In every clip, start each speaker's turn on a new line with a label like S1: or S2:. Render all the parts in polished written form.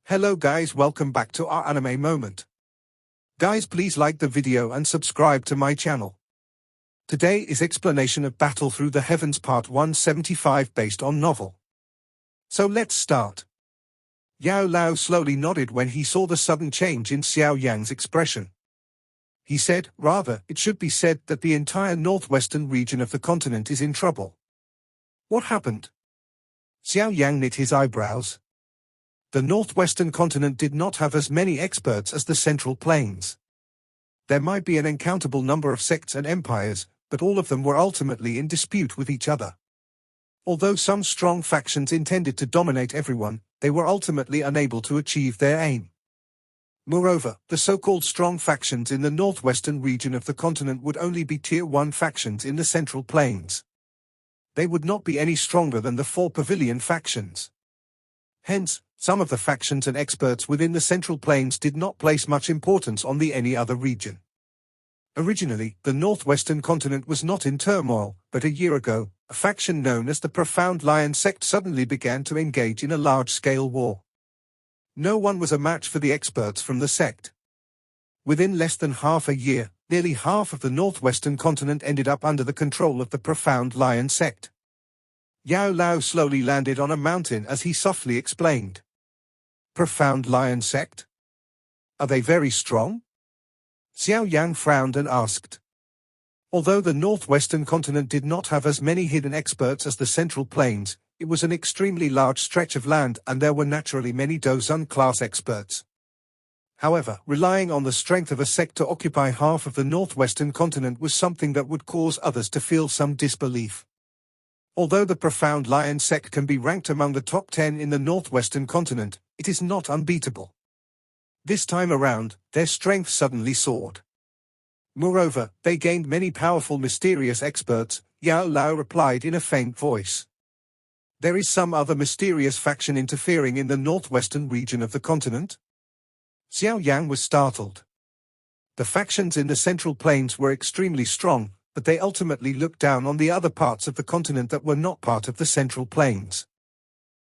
S1: Hello guys, welcome back to our anime moment. Guys, please like the video and subscribe to my channel. Today is explanation of Battle Through the Heavens Part 175 based on novel. So let's start. Yao Lao slowly nodded when he saw the sudden change in Xiao Yan's expression. He said, rather, it should be said that the entire northwestern region of the continent is in trouble. What happened? Xiao Yan knit his eyebrows. The northwestern continent did not have as many experts as the central plains. There might be an uncountable number of sects and empires, but all of them were ultimately in dispute with each other. Although some strong factions intended to dominate everyone, they were ultimately unable to achieve their aim. Moreover, the so-called strong factions in the northwestern region of the continent would only be Tier 1 factions in the central plains. They would not be any stronger than the 4 pavilion factions. Hence, some of the factions and experts within the central plains did not place much importance on any other region. Originally, the northwestern continent was not in turmoil, but a year ago, a faction known as the Profound Lion sect suddenly began to engage in a large-scale war. No one was a match for the experts from the sect. Within less than half a year, nearly half of the northwestern continent ended up under the control of the Profound Lion sect. Yao Lao slowly landed on a mountain as he softly explained. Profound Lion sect? Are they very strong? Xiao Yan frowned and asked. Although the northwestern continent did not have as many hidden experts as the central plains, it was an extremely large stretch of land and there were naturally many Dozun class experts. However, relying on the strength of a sect to occupy half of the northwestern continent was something that would cause others to feel some disbelief. Although the Profound Lion sect can be ranked among the top 10 in the northwestern continent, it is not unbeatable. This time around, their strength suddenly soared. Moreover, they gained many powerful mysterious experts, Yao Lao replied in a faint voice. There is some other mysterious faction interfering in the northwestern region of the continent? Xiao Yan was startled. The factions in the central plains were extremely strong, but they ultimately looked down on the other parts of the continent that were not part of the central plains.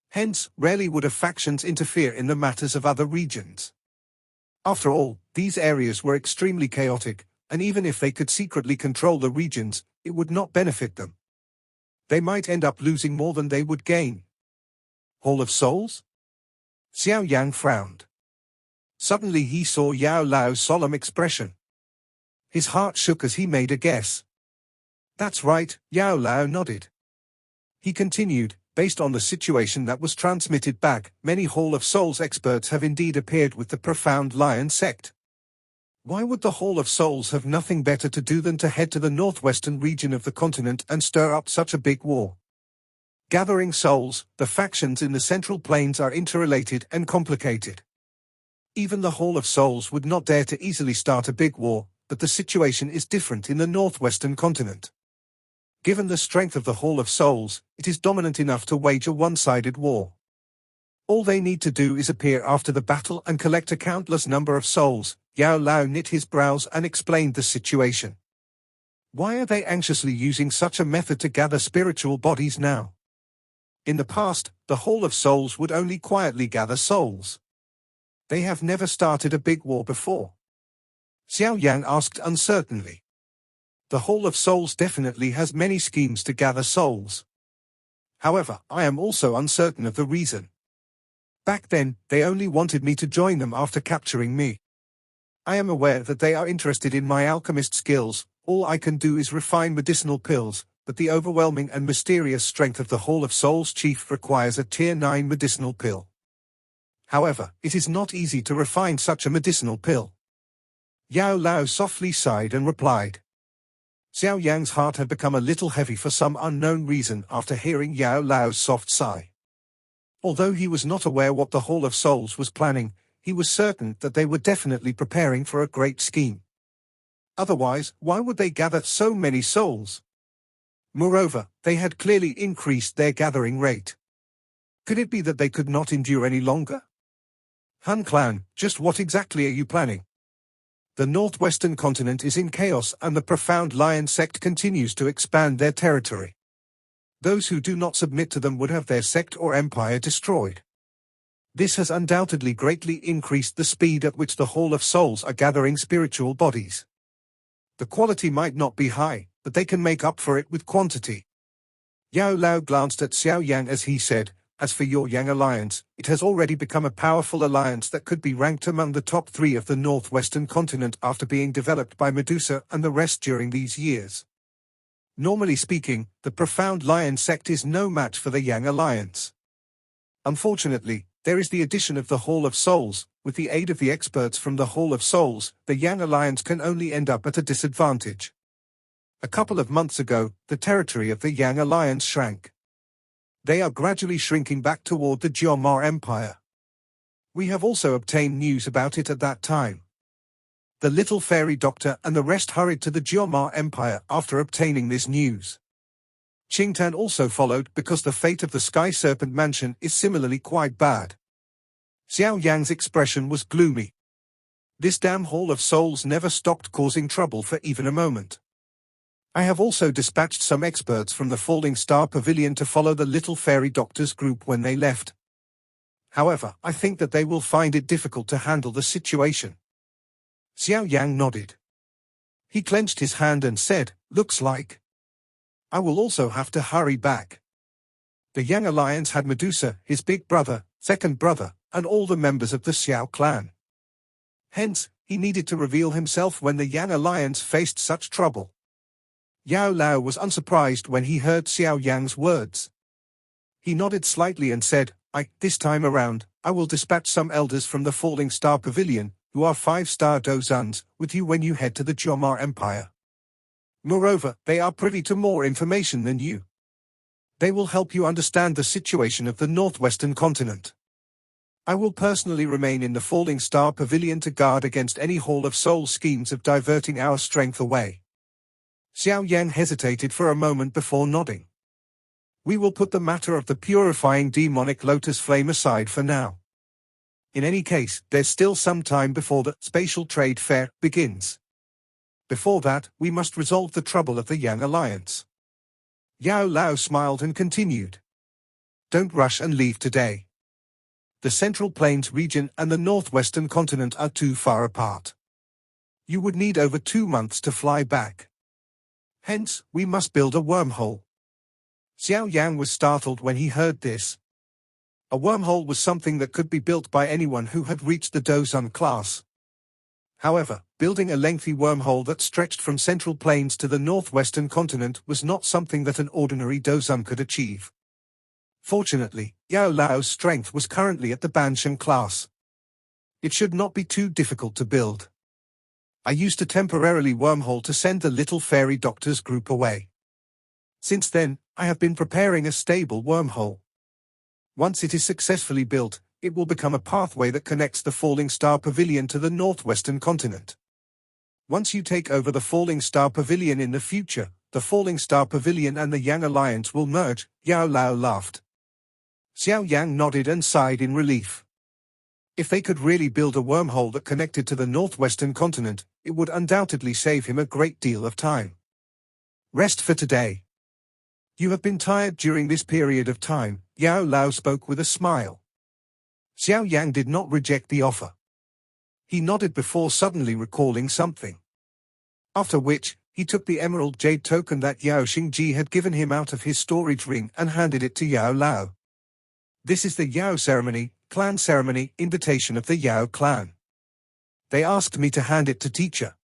S1: Hence, rarely would factions interfere in the matters of other regions. After all, these areas were extremely chaotic, and even if they could secretly control the regions, it would not benefit them. They might end up losing more than they would gain. Hall of Souls? Xiao Yan frowned. Suddenly he saw Yao Lao's solemn expression. His heart shook as he made a guess. That's right, Yao Lao nodded. He continued, based on the situation that was transmitted back, many Hall of Souls experts have indeed appeared with the Profound Lion sect. Why would the Hall of Souls have nothing better to do than to head to the northwestern region of the continent and stir up such a big war? Gathering souls, the factions in the central plains are interrelated and complicated. Even the Hall of Souls would not dare to easily start a big war, but the situation is different in the northwestern continent. Given the strength of the Hall of Souls, it is dominant enough to wage a one-sided war. All they need to do is appear after the battle and collect a countless number of souls. Yao Lao knit his brows and explained the situation. Why are they anxiously using such a method to gather spiritual bodies now? In the past, the Hall of Souls would only quietly gather souls. They have never started a big war before. Xiao Yan asked uncertainly. The Hall of Souls definitely has many schemes to gather souls. However, I am also uncertain of the reason. Back then, they only wanted me to join them after capturing me. I am aware that they are interested in my alchemist skills. All I can do is refine medicinal pills, but the overwhelming and mysterious strength of the Hall of Souls chief requires a Tier 9 medicinal pill. However, it is not easy to refine such a medicinal pill. Yao Lao softly sighed and replied. Xiao Yan's heart had become a little heavy for some unknown reason after hearing Yao Lao's soft sigh. Although he was not aware what the Hall of Souls was planning, he was certain that they were definitely preparing for a great scheme. Otherwise, why would they gather so many souls? Moreover, they had clearly increased their gathering rate. Could it be that they could not endure any longer? Hun Clan, just what exactly are you planning? The northwestern continent is in chaos and the Profound Lion sect continues to expand their territory. Those who do not submit to them would have their sect or empire destroyed. This has undoubtedly greatly increased the speed at which the Hall of Souls are gathering spiritual bodies. The quality might not be high, but they can make up for it with quantity. Yao Lao glanced at Xiao Yan as he said, "As for your Yang Alliance, it has already become a powerful alliance that could be ranked among the top 3 of the northwestern continent after being developed by Medusa and the rest during these years. Normally speaking, the Profound Lion sect is no match for the Yang Alliance. Unfortunately, there is the addition of the Hall of Souls. With the aid of the experts from the Hall of Souls, the Yang Alliance can only end up at a disadvantage. A couple of months ago, the territory of the Yang Alliance shrank. They are gradually shrinking back toward the Jiomar Empire. We have also obtained news about it at that time. The little fairy doctor and the rest hurried to the Jiomar Empire after obtaining this news. Qingtan also followed because the fate of the Sky Serpent Mansion is similarly quite bad." Xiao Yang's expression was gloomy. This damn Hall of Souls never stopped causing trouble for even a moment. I have also dispatched some experts from the Falling Star Pavilion to follow the little fairy doctor's group when they left. However, I think that they will find it difficult to handle the situation. Xiao Yang nodded. He clenched his hand and said, "Looks like I will also have to hurry back." The Yang Alliance had Medusa, his big brother, second brother, and all the members of the Xiao clan. Hence, he needed to reveal himself when the Yang Alliance faced such trouble. Yao Lao was unsurprised when he heard Xiao Yang's words. He nodded slightly and said, This time around, I will dispatch some elders from the Falling Star Pavilion, who are 5-star Dozans, with you when you head to the Jiomar Empire. Moreover, they are privy to more information than you. They will help you understand the situation of the northwestern continent. I will personally remain in the Falling Star Pavilion to guard against any Hall of Soul schemes of diverting our strength away." Xiao Yan hesitated for a moment before nodding. "We will put the matter of the purifying demonic lotus flame aside for now. In any case, there's still some time before the spatial trade fair begins. Before that, we must resolve the trouble of the Yang Alliance." Yao Lao smiled and continued. "Don't rush and leave today. The Central Plains region and the northwestern continent are too far apart. You would need over 2 months to fly back. Hence, we must build a wormhole." Xiao Yang was startled when he heard this. A wormhole was something that could be built by anyone who had reached the Dozan class. However, building a lengthy wormhole that stretched from Central Plains to the northwestern continent was not something that an ordinary Dozan could achieve. Fortunately, Yao Lao's strength was currently at the Banshan class. It should not be too difficult to build. I used a temporarily wormhole to send the little fairy doctor's group away. Since then, I have been preparing a stable wormhole. Once it is successfully built, it will become a pathway that connects the Falling Star Pavilion to the northwestern continent. Once you take over the Falling Star Pavilion in the future, the Falling Star Pavilion and the Yang Alliance will merge." Yao Lao laughed. Xiao Yang nodded and sighed in relief. If they could really build a wormhole that connected to the northwestern continent, it would undoubtedly save him a great deal of time. "Rest for today. You have been tired during this period of time," Yao Lao spoke with a smile. Xiao Yang did not reject the offer. He nodded before suddenly recalling something. After which, he took the emerald jade token that Yao Xingji had given him out of his storage ring and handed it to Yao Lao. "This is the Yao ceremony, clan ceremony invitation of the Yao clan. They asked me to hand it to teacher."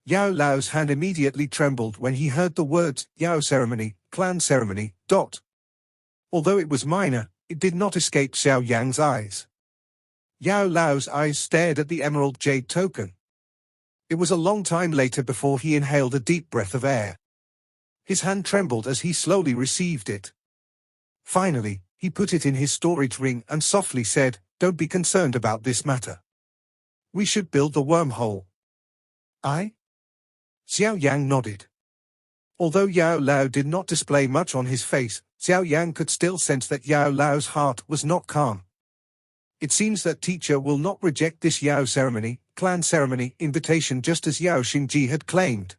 S1: Yao Lao's hand immediately trembled when he heard the words, Yao ceremony, clan ceremony, ... Although it was minor, it did not escape Xiao Yang's eyes. Yao Lao's eyes stared at the emerald jade token. It was a long time later before he inhaled a deep breath of air. His hand trembled as he slowly received it. Finally, he put it in his storage ring and softly said, "Don't be concerned about this matter. We should build the wormhole." "I?" Xiao Yang nodded. Although Yao Lao did not display much on his face, Xiao Yang could still sense that Yao Lao's heart was not calm. It seems that teacher will not reject this Yao ceremony, clan ceremony invitation just as Yao Xingji had claimed.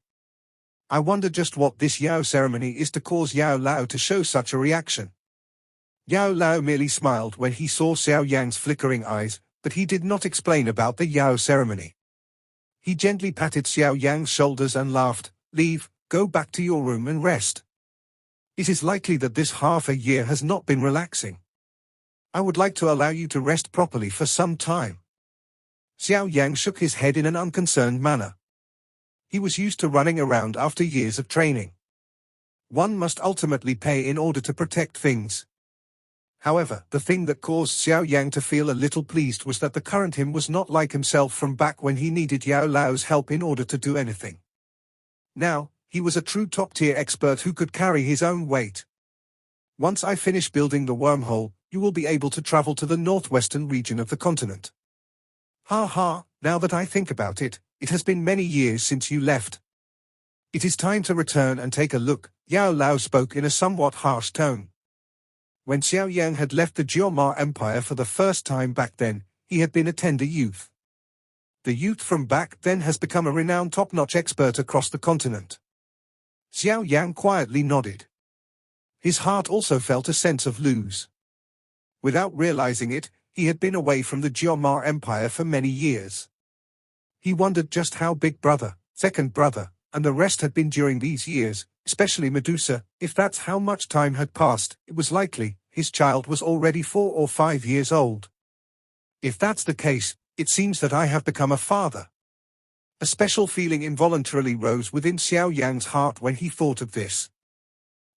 S1: I wonder just what this Yao ceremony is to cause Yao Lao to show such a reaction. Yao Lao merely smiled when he saw Xiao Yang's flickering eyes, but he did not explain about the Yao ceremony. He gently patted Xiao Yang's shoulders and laughed. Leave, go back to your room and rest. It is likely that this half a year has not been relaxing. I would like to allow you to rest properly for some time. Xiao Yang shook his head in an unconcerned manner. He was used to running around after years of training. One must ultimately pay in order to protect things. However, the thing that caused Xiao Yang to feel a little pleased was that the current him was not like himself from back when he needed Yao Lao's help in order to do anything. Now, he was a true top-tier expert who could carry his own weight. Once I finish building the wormhole, you will be able to travel to the northwestern region of the continent. Ha ha, now that I think about it, it has been many years since you left. It is time to return and take a look, Yao Lao spoke in a somewhat harsh tone. When Xiao Yang had left the Jiomar Empire for the first time back then, he had been a tender youth. The youth from back then has become a renowned top-notch expert across the continent. Xiao Yang quietly nodded. His heart also felt a sense of lose. Without realizing it, he had been away from the Jiomar Empire for many years. He wondered just how Big Brother, Second Brother, and the rest had been during these years, especially Medusa. If that's how much time had passed, it was likely his child was already 4 or 5 years old. If that's the case, it seems that I have become a father. A special feeling involuntarily rose within Xiao Yang's heart when he thought of this.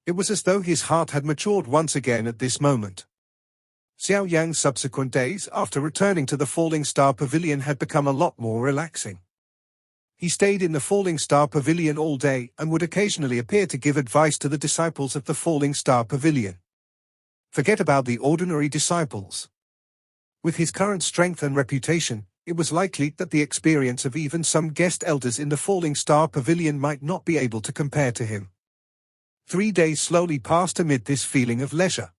S1: It was as though his heart had matured once again at this moment. Xiao Yang's subsequent days after returning to the Falling Star Pavilion had become a lot more relaxing. He stayed in the Falling Star Pavilion all day and would occasionally appear to give advice to the disciples of the Falling Star Pavilion. Forget about the ordinary disciples. With his current strength and reputation, it was likely that the experience of even some guest elders in the Falling Star Pavilion might not be able to compare to him. 3 days slowly passed amid this feeling of leisure.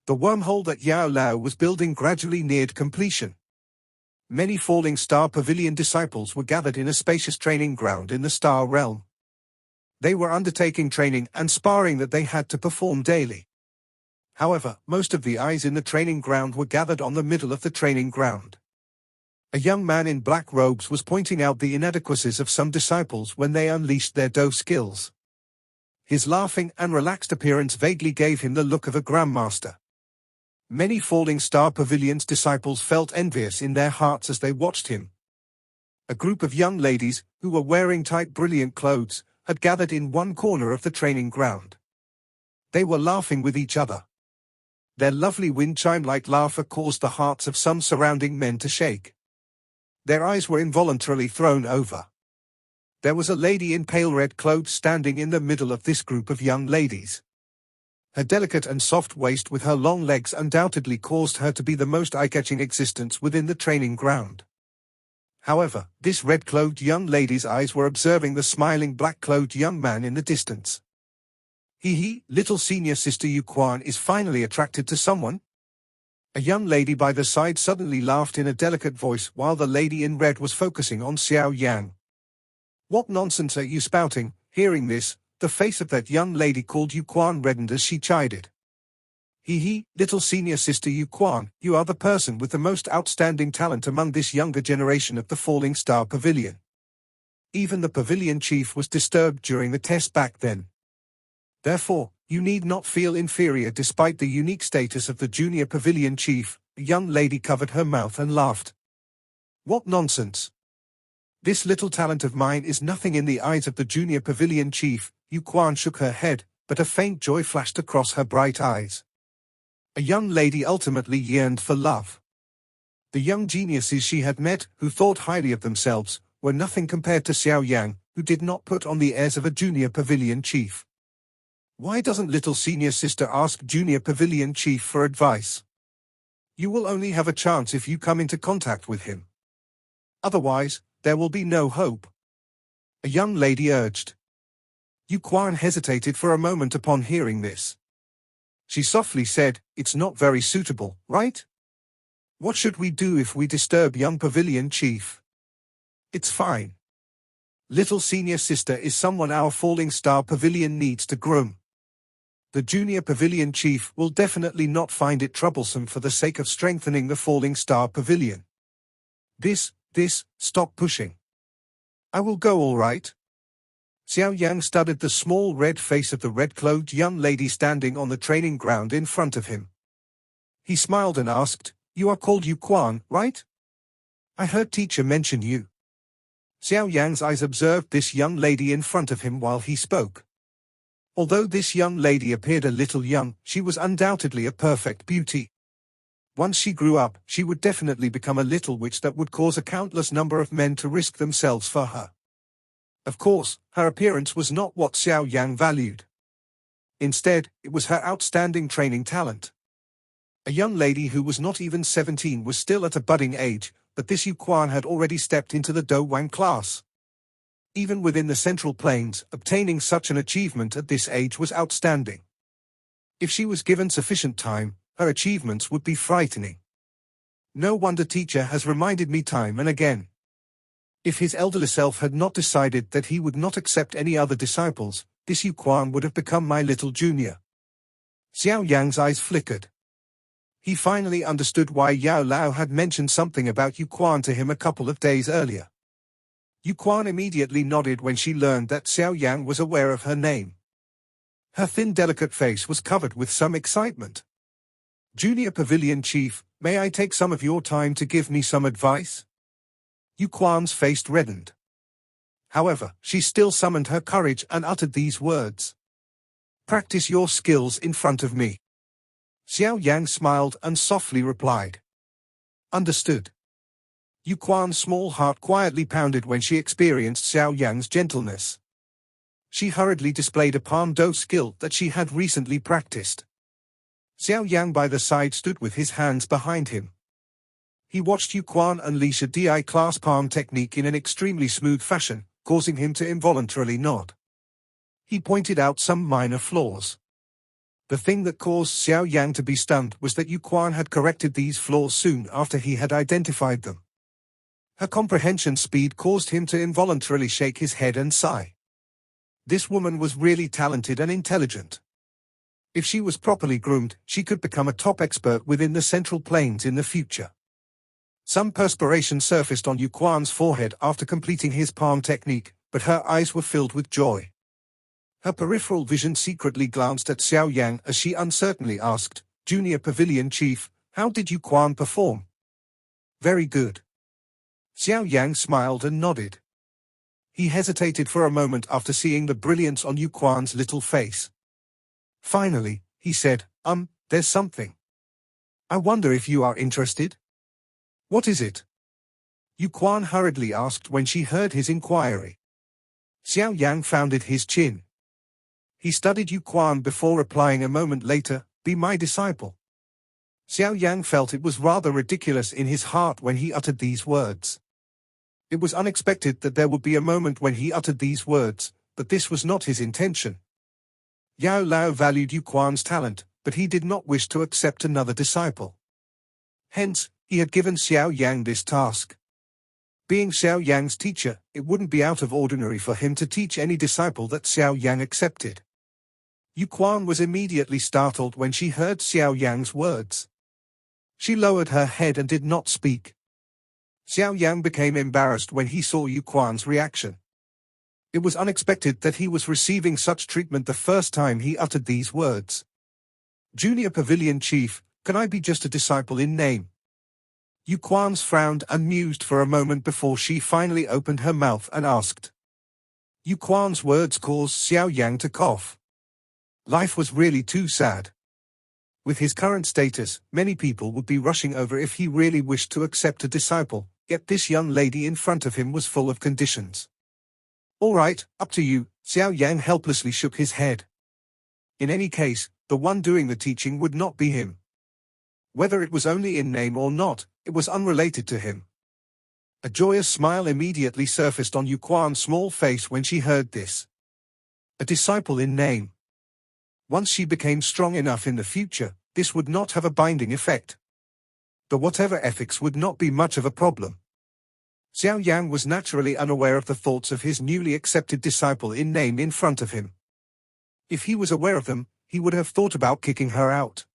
S1: The wormhole that Yao Lao was building gradually neared completion. Many Falling Star Pavilion disciples were gathered in a spacious training ground in the Star Realm. They were undertaking training and sparring that they had to perform daily. However, most of the eyes in the training ground were gathered on the middle of the training ground. A young man in black robes was pointing out the inadequacies of some disciples when they unleashed their Do skills. His laughing and relaxed appearance vaguely gave him the look of a grandmaster. Many Falling Star Pavilion's disciples felt envious in their hearts as they watched him. A group of young ladies, who were wearing tight brilliant clothes, had gathered in one corner of the training ground. They were laughing with each other. Their lovely wind chime-like laughter caused the hearts of some surrounding men to shake. Their eyes were involuntarily thrown over. There was a lady in pale red clothes standing in the middle of this group of young ladies. Her delicate and soft waist with her long legs undoubtedly caused her to be the most eye-catching existence within the training ground. However, this red-clothed young lady's eyes were observing the smiling black-clothed young man in the distance. Hee, little senior sister Yuquan is finally attracted to someone? A young lady by the side suddenly laughed in a delicate voice while the lady in red was focusing on Xiao Yan. What nonsense are you spouting? Hearing this, the face of that young lady called Yuquan reddened as she chided. Hee, little senior sister Yuquan, you are the person with the most outstanding talent among this younger generation of the Falling Star Pavilion. Even the pavilion chief was disturbed during the test back then. Therefore, you need not feel inferior despite the unique status of the junior pavilion chief. The young lady covered her mouth and laughed. What nonsense! This little talent of mine is nothing in the eyes of the junior pavilion chief. Yuquan shook her head, but a faint joy flashed across her bright eyes. A young lady ultimately yearned for love. The young geniuses she had met, who thought highly of themselves, were nothing compared to Xiao Yang, who did not put on the airs of a junior pavilion chief. Why doesn't little senior sister ask junior pavilion chief for advice? You will only have a chance if you come into contact with him. Otherwise, there will be no hope. A young lady urged. Yuquan hesitated for a moment upon hearing this. She softly said, "It's not very suitable, right? What should we do if we disturb young pavilion chief? It's fine. Little senior sister is someone our Falling Star Pavilion needs to groom. The junior pavilion chief will definitely not find it troublesome for the sake of strengthening the falling star pavilion. Stop pushing. I will go all right. Xiao Yan studied the small red face of the red-clothed young lady standing on the training ground in front of him. He smiled and asked, "You are called Yu Quan, right? I heard teacher mention you." Xiao Yan's eyes observed this young lady in front of him while he spoke. Although this young lady appeared a little young, she was undoubtedly a perfect beauty. Once she grew up, she would definitely become a little witch that would cause a countless number of men to risk themselves for her. Of course, her appearance was not what Xiao Yan valued. Instead, it was her outstanding training talent. A young lady who was not even 17 was still at a budding age, but this Yu Quan had already stepped into the Do Wang class. Even within the Central Plains, obtaining such an achievement at this age was outstanding. If she was given sufficient time, her achievements would be frightening. No wonder teacher has reminded me time and again. If his elderly self had not decided that he would not accept any other disciples, this Yu Quan would have become my little junior. Xiao Yan's eyes flickered. He finally understood why Yao Lao had mentioned something about Yu Quan to him a couple of days earlier. Yu Quan immediately nodded when she learned that Xiao Yan was aware of her name. Her thin, delicate face was covered with some excitement. "Junior Pavilion Chief, may I take some of your time to give me some advice?" Yu Quan's face reddened. However, she still summoned her courage and uttered these words. "Practice your skills in front of me." Xiao Yan smiled and softly replied. "Understood." Yu Quan's small heart quietly pounded when she experienced Xiao Yan's gentleness. She hurriedly displayed a palm do skill that she had recently practiced. Xiao Yan by the side stood with his hands behind him. He watched Yu Quan unleash a DI class palm technique in an extremely smooth fashion, causing him to involuntarily nod. He pointed out some minor flaws. The thing that caused Xiao Yan to be stunned was that Yu Quan had corrected these flaws soon after he had identified them. Her comprehension speed caused him to involuntarily shake his head and sigh. This woman was really talented and intelligent. If she was properly groomed, she could become a top expert within the Central Plains in the future. Some perspiration surfaced on Yu Quan's forehead after completing his palm technique, but her eyes were filled with joy. Her peripheral vision secretly glanced at Xiao Yan as she uncertainly asked, "Junior Pavilion Chief, how did Yu Quan perform?" "Very good." Xiao Yan smiled and nodded. He hesitated for a moment after seeing the brilliance on Yu Quan's little face. Finally, he said, "There's something. I wonder if you are interested?" "What is it?" Yu Quan hurriedly asked when she heard his inquiry. Xiao Yan founded his chin. He studied Yu Quan before replying a moment later, "Be my disciple." Xiao Yan felt it was rather ridiculous in his heart when he uttered these words. It was unexpected that there would be a moment when he uttered these words, but this was not his intention. Yao Lao valued Yu Quan's talent, but he did not wish to accept another disciple. Hence, he had given Xiao Yan this task. Being Xiao Yan's teacher, it wouldn't be out of ordinary for him to teach any disciple that Xiao Yan accepted. Yu Quan was immediately startled when she heard Xiao Yan's words. She lowered her head and did not speak. Xiao Yan became embarrassed when he saw Yu Quan's reaction. It was unexpected that he was receiving such treatment the first time he uttered these words. "Junior Pavilion Chief, can I be just a disciple in name?" Yu Quan's frowned and mused for a moment before she finally opened her mouth and asked. Yu Quan's words caused Xiao Yan to cough. Life was really too sad. With his current status, many people would be rushing over if he really wished to accept a disciple, yet this young lady in front of him was full of conditions. "All right, up to you," Xiao Yan helplessly shook his head. In any case, the one doing the teaching would not be him. Whether it was only in name or not, it was unrelated to him. A joyous smile immediately surfaced on Yu Quan's small face when she heard this. A disciple in name. Once she became strong enough in the future, this would not have a binding effect. But whatever ethics would not be much of a problem. Xiao Yan was naturally unaware of the thoughts of his newly accepted disciple in name in front of him. If he was aware of them, he would have thought about kicking her out.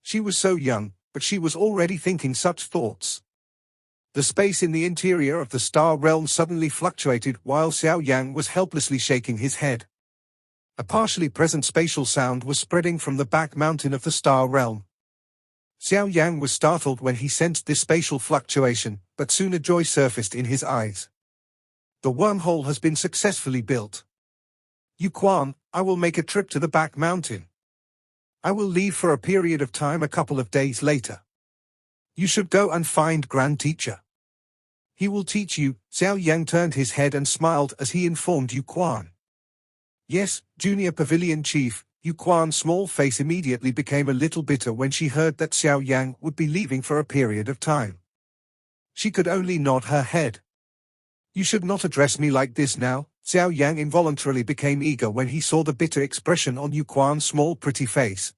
S1: She was so young, but she was already thinking such thoughts. The space in the interior of the star realm suddenly fluctuated while Xiao Yan was helplessly shaking his head. A partially present spatial sound was spreading from the back mountain of the star realm. Xiao Yan was startled when he sensed this spatial fluctuation, but soon a joy surfaced in his eyes. The wormhole has been successfully built. Yuquan, I will make a trip to the back mountain. I will leave for a period of time a couple of days later. You should go and find Grand Teacher. He will teach you. Xiao Yan turned his head and smiled as he informed Yuquan. Yes, Junior Pavilion Chief. Yuquan's small face immediately became a little bitter when she heard that Xiao Yan would be leaving for a period of time. She could only nod her head. You should not address me like this now. Xiao Yan involuntarily became eager when he saw the bitter expression on Yuquan's small pretty face.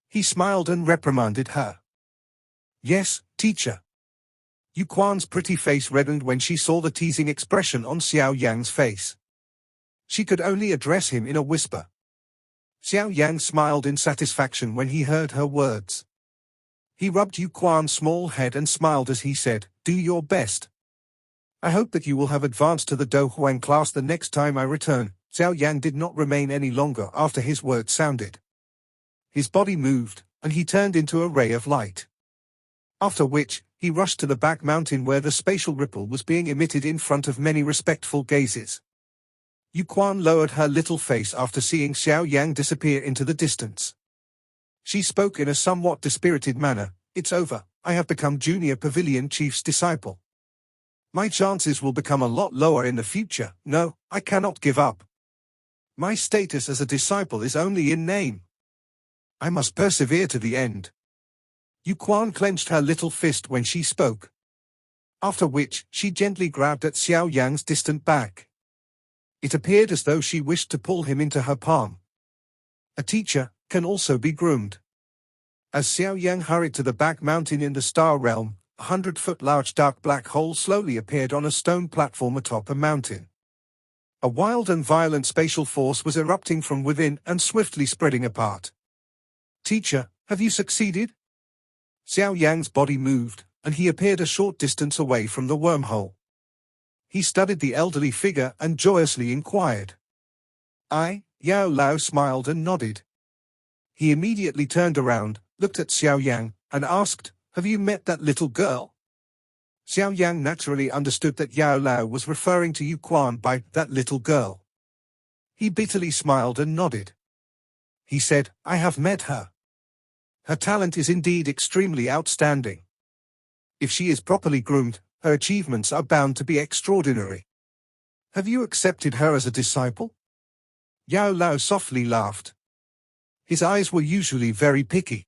S1: He smiled and reprimanded her. Yes, teacher. Yuquan's pretty face reddened when she saw the teasing expression on Xiao Yan's face. She could only address him in a whisper. Xiao Yan smiled in satisfaction when he heard her words. He rubbed Yuquan's small head and smiled as he said, "Do your best. I hope that you will have advanced to the Do Huang class the next time I return." Xiao Yan did not remain any longer after his words sounded. His body moved, and he turned into a ray of light. After which, he rushed to the back mountain where the spatial ripple was being emitted in front of many respectful gazes. Yuquan lowered her little face after seeing Xiao Yan disappear into the distance. She spoke in a somewhat dispirited manner. "It's over, I have become Junior Pavilion Chief's disciple. My chances will become a lot lower in the future. No, I cannot give up. My status as a disciple is only in name. I must persevere to the end." Yuquan clenched her little fist when she spoke. After which, she gently grabbed at Xiao Yan's distant back. It appeared as though she wished to pull him into her palm. A teacher can also be groomed. As Xiao Yan hurried to the back mountain in the star realm, a 100-foot large dark black hole slowly appeared on a stone platform atop a mountain. A wild and violent spatial force was erupting from within and swiftly spreading apart. "Teacher, have you succeeded?" Xiao Yan's body moved, and he appeared a short distance away from the wormhole. He studied the elderly figure and joyously inquired. Yao Lao smiled and nodded. He immediately turned around, looked at Xiao Yan, and asked, "Have you met that little girl?" Xiao Yan naturally understood that Yao Lao was referring to Yuquan by that little girl. He bitterly smiled and nodded. He said, "I have met her. Her talent is indeed extremely outstanding. If she is properly groomed, her achievements are bound to be extraordinary. Have you accepted her as a disciple?" Yao Lao softly laughed. His eyes were usually very picky.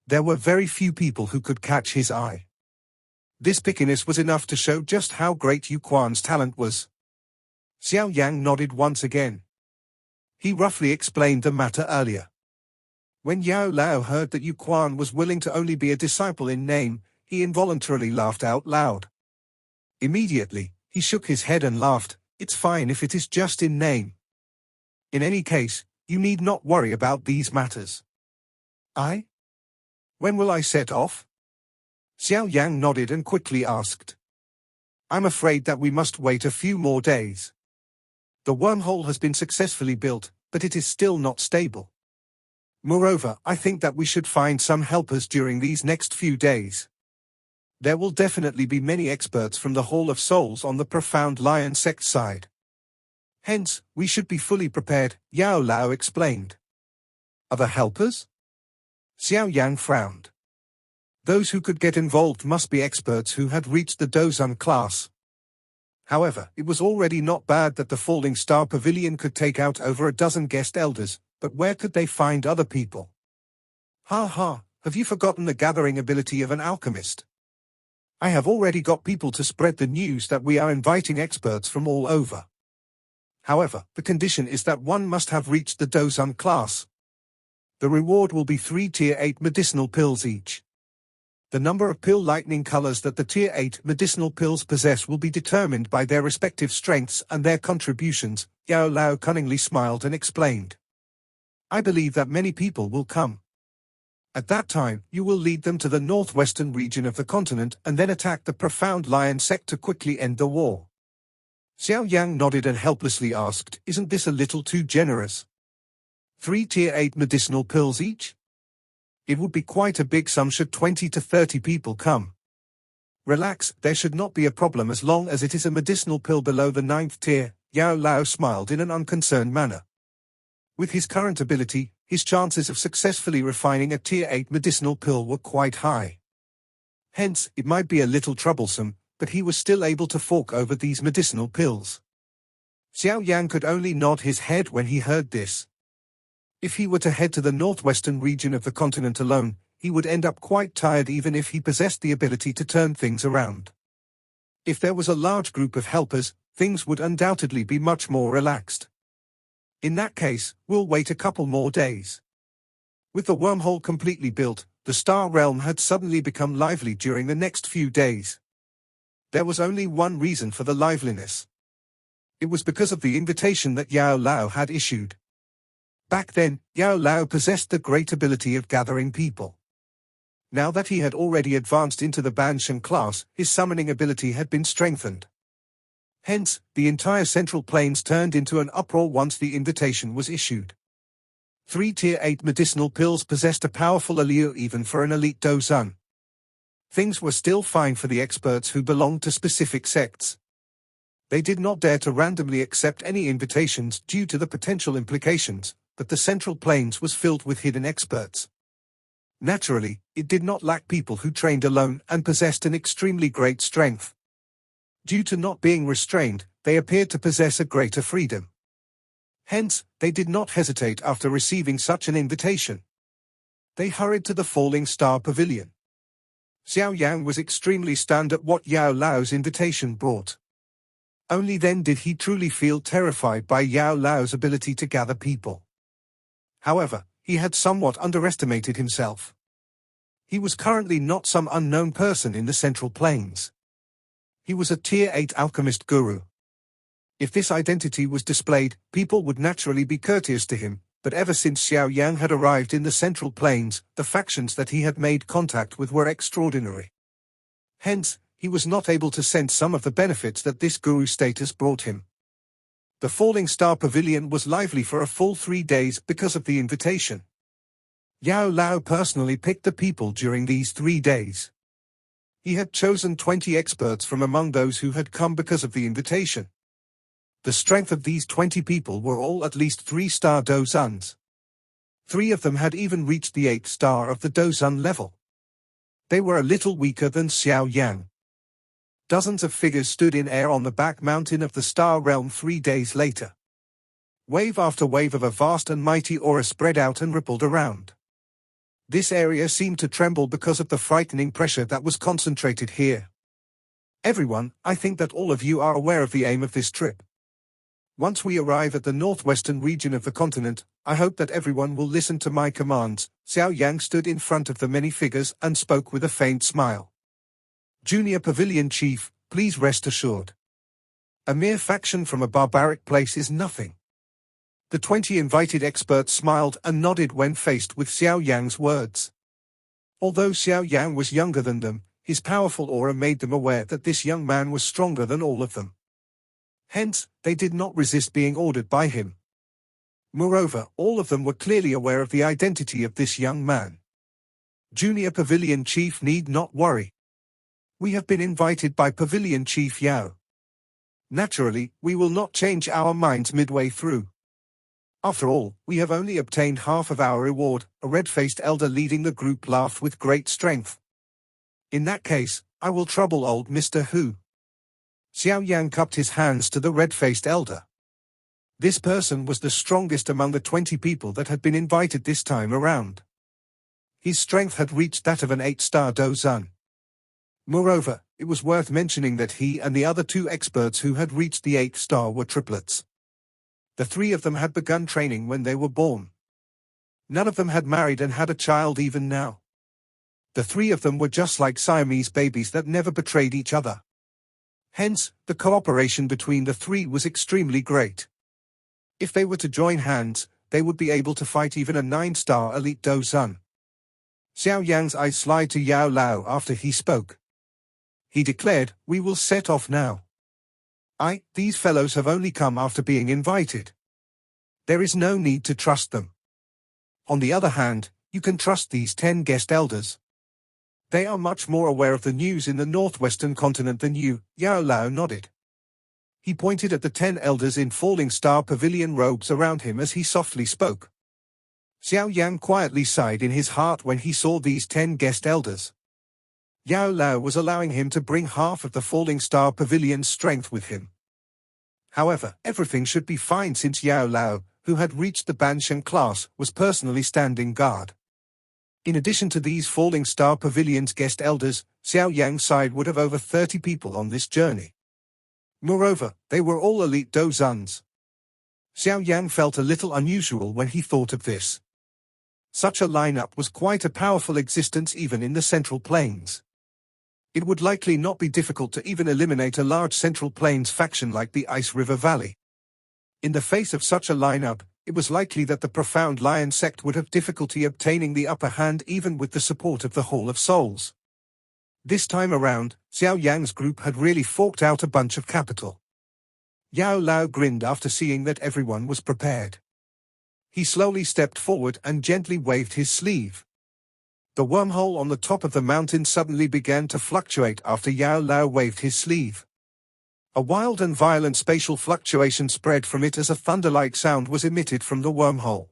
S1: There were very few people who could catch his eye. This pickiness was enough to show just how great Yuquan's talent was. Xiao Yan nodded once again. He roughly explained the matter earlier. When Yao Lao heard that Yuquan was willing to only be a disciple in name, he involuntarily laughed out loud. Immediately, he shook his head and laughed. "It's fine if it is just in name. In any case, you need not worry about these matters." When will I set off?" Xiao Yan nodded and quickly asked. "I'm afraid that we must wait a few more days. The wormhole has been successfully built, but it is still not stable. Moreover, I think that we should find some helpers during these next few days. There will definitely be many experts from the Hall of Souls on the Profound Lion sect side. Hence, we should be fully prepared," Yao Lao explained. "Other helpers?" Xiao Yan frowned. Those who could get involved must be experts who had reached the Dozan class. However, it was already not bad that the Falling Star Pavilion could take out over a dozen guest elders, but where could they find other people? Have you forgotten the gathering ability of an alchemist? I have already got people to spread the news that we are inviting experts from all over. However, the condition is that one must have reached the Dozan class. The reward will be 3 Tier 8 medicinal pills each. The number of pill lightning colors that the Tier 8 medicinal pills possess will be determined by their respective strengths and their contributions," Yao Lao cunningly smiled and explained. I believe that many people will come. At that time, you will lead them to the northwestern region of the continent and then attack the profound lion sect to quickly end the war. Xiao Yan nodded and helplessly asked, "Isn't this a little too generous? 3 Tier 8 medicinal pills each? It would be quite a big sum should 20 to 30 people come." "Relax, there should not be a problem as long as it is a medicinal pill below the 9th tier," Yao Lao smiled in an unconcerned manner. With his current ability, his chances of successfully refining a Tier 8 medicinal pill were quite high. Hence, it might be a little troublesome, but he was still able to fork over these medicinal pills. Xiao Yan could only nod his head when he heard this. If he were to head to the northwestern region of the continent alone, he would end up quite tired even if he possessed the ability to turn things around. If there was a large group of helpers, things would undoubtedly be much more relaxed. In that case, we'll wait a couple more days. With the wormhole completely built, the star realm had suddenly become lively during the next few days. There was only one reason for the liveliness. It was because of the invitation that Yao Lao had issued. Back then, Yao Lao possessed the great ability of gathering people. Now that he had already advanced into the Banshan class, his summoning ability had been strengthened. Hence, the entire Central Plains turned into an uproar once the invitation was issued. 3 Tier 8 medicinal pills possessed a powerful allure even for an elite dozan. Things were still fine for the experts who belonged to specific sects. They did not dare to randomly accept any invitations due to the potential implications, but the Central Plains was filled with hidden experts. Naturally, it did not lack people who trained alone and possessed an extremely great strength. Due to not being restrained, they appeared to possess a greater freedom. Hence, they did not hesitate after receiving such an invitation. They hurried to the Falling Star Pavilion. Xiao Yan was extremely stunned at what Yao Lao's invitation brought. Only then did he truly feel terrified by Yao Lao's ability to gather people. However, he had somewhat underestimated himself. He was currently not some unknown person in the Central Plains. He was a Tier 8 alchemist guru. If this identity was displayed, people would naturally be courteous to him, but ever since Xiao Yan had arrived in the Central Plains, the factions that he had made contact with were extraordinary. Hence, he was not able to sense some of the benefits that this guru status brought him. The Falling Star Pavilion was lively for a full 3 days because of the invitation. Yao Lao personally picked the people during these 3 days. He had chosen 20 experts from among those who had come because of the invitation. The strength of these 20 people were all at least 3-star dozans. 3 of them had even reached the 8th star of the dozan level. They were a little weaker than Xiao Yan. Dozens of figures stood in air on the back mountain of the star realm 3 days later. Wave after wave of a vast and mighty aura spread out and rippled around. This area seemed to tremble because of the frightening pressure that was concentrated here. Everyone, I think that all of you are aware of the aim of this trip. Once we arrive at the northwestern region of the continent, I hope that everyone will listen to my commands. Xiao Yang stood in front of the many figures and spoke with a faint smile. Junior Pavilion Chief, please rest assured. A mere faction from a barbaric place is nothing. The 20 invited experts smiled and nodded when faced with Xiao Yang's words. Although Xiao Yang was younger than them, his powerful aura made them aware that this young man was stronger than all of them. Hence, they did not resist being ordered by him. Moreover, all of them were clearly aware of the identity of this young man. Junior Pavilion Chief need not worry. We have been invited by Pavilion Chief Yao. Naturally, we will not change our minds midway through. After all, we have only obtained half of our reward. A red-faced elder leading the group laughed with great strength. In that case, I will trouble old Mr. Hu. Xiao Yan cupped his hands to the red-faced elder. This person was the strongest among the 20 people that had been invited this time around. His strength had reached that of an 8-star dozan. Moreover, it was worth mentioning that he and the other 2 experts who had reached the 8th star were triplets. The 3 of them had begun training when they were born. None of them had married and had a child even now. The 3 of them were just like Siamese babies that never betrayed each other. Hence, the cooperation between the 3 was extremely great. If they were to join hands, they would be able to fight even a 9-star elite Dozun. Xiao Yan's eyes slid to Yao Lao after he spoke. He declared, "We will set off now. These fellows have only come after being invited. There is no need to trust them. On the other hand, you can trust these 10 guest elders. They are much more aware of the news in the northwestern continent than you." Yao Lao nodded. He pointed at the 10 elders in falling star pavilion robes around him as he softly spoke. Xiao Yan quietly sighed in his heart when he saw these 10 guest elders. Yao Lao was allowing him to bring half of the falling star pavilion's strength with him. However, everything should be fine since Yao Lao, who had reached the Banshan class, was personally standing guard. In addition to these falling star pavilion's guest elders, Xiao Yang's side would have over 30 people on this journey. Moreover, they were all elite Dozuns. Xiao Yan felt a little unusual when he thought of this. Such a lineup was quite a powerful existence even in the Central Plains. It would likely not be difficult to even eliminate a large Central Plains faction like the Ice River Valley. In the face of such a lineup, it was likely that the Profound Lion sect would have difficulty obtaining the upper hand even with the support of the Hall of Souls. This time around, Xiao Yang's group had really forked out a bunch of capital. Yao Lao grinned after seeing that everyone was prepared. He slowly stepped forward and gently waved his sleeve. The wormhole on the top of the mountain suddenly began to fluctuate after Yao Lao waved his sleeve. A wild and violent spatial fluctuation spread from it as a thunder-like sound was emitted from the wormhole.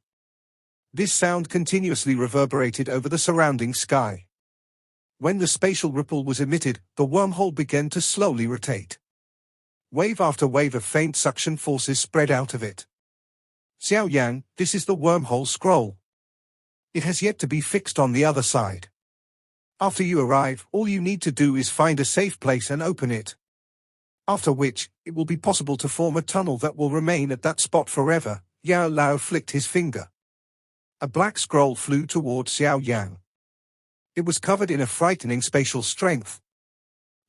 S1: This sound continuously reverberated over the surrounding sky. When the spatial ripple was emitted, the wormhole began to slowly rotate. Wave after wave of faint suction forces spread out of it. "Xiao Yan, this is the wormhole scroll. It has yet to be fixed on the other side. After you arrive, all you need to do is find a safe place and open it. After which, it will be possible to form a tunnel that will remain at that spot forever." Yao Lao flicked his finger. A black scroll flew towards Xiao Yan. It was covered in a frightening spatial strength.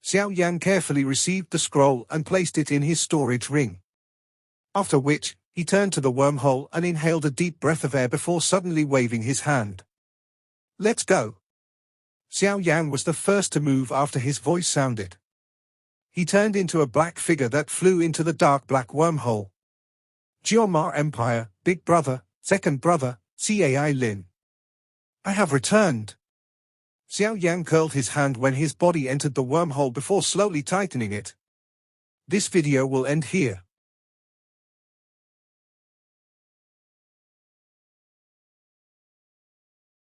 S1: Xiao Yan carefully received the scroll and placed it in his storage ring. After which, he turned to the wormhole and inhaled a deep breath of air before suddenly waving his hand. "Let's go." Xiao Yan was the first to move after his voice sounded. He turned into a black figure that flew into the dark black wormhole. "Jiomar Empire, Big Brother, Second Brother, Cai Lin. I have returned." Xiao Yan curled his hand when his body entered the wormhole before slowly tightening it. This video will end here.